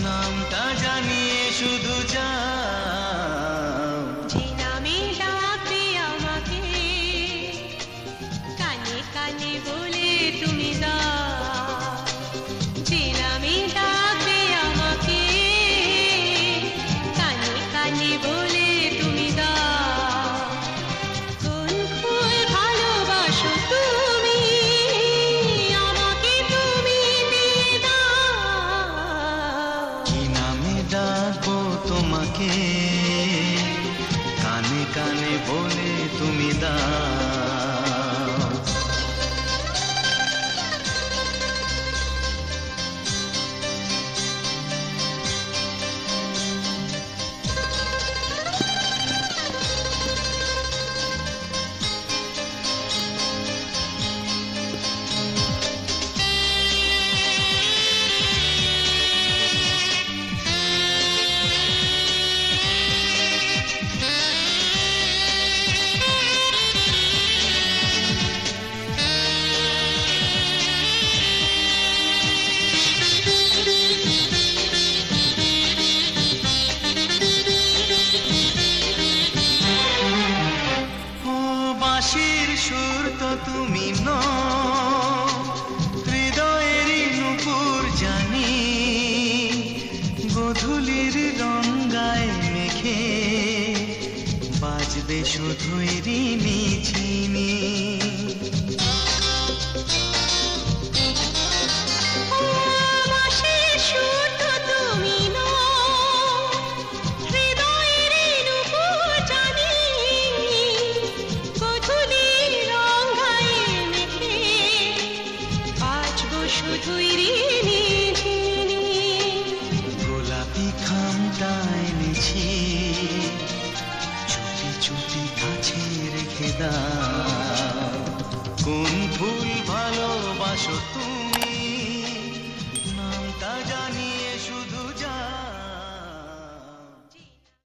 নামটা জানিয়ে শুধু যাও, যে নামে ডাকবে আমাকে, কানে কানে বলে তুমি দাও। যে নামে ডাকবে আমাকে, কানে কানে বলে তুমি দাও। কোন ফুল ভালোবাসো তুমি, আমাকে তুমি দিয়ে দাও। কি নামে ডাকবো তোমাকে, কানে কানে বলে তুমি দাও। বাঁশির সুর তো তুমি নও, হৃদয়েরই নূপুর জানি। গোধূলির রঙায় মেঘে বাজবে শুধুই রিনি ঝিনি। গোলাপি খামটা এনেছি, চুপি চুপি কাছে রেখে দাও। কোন ফুল ভালোবাসো তুমি,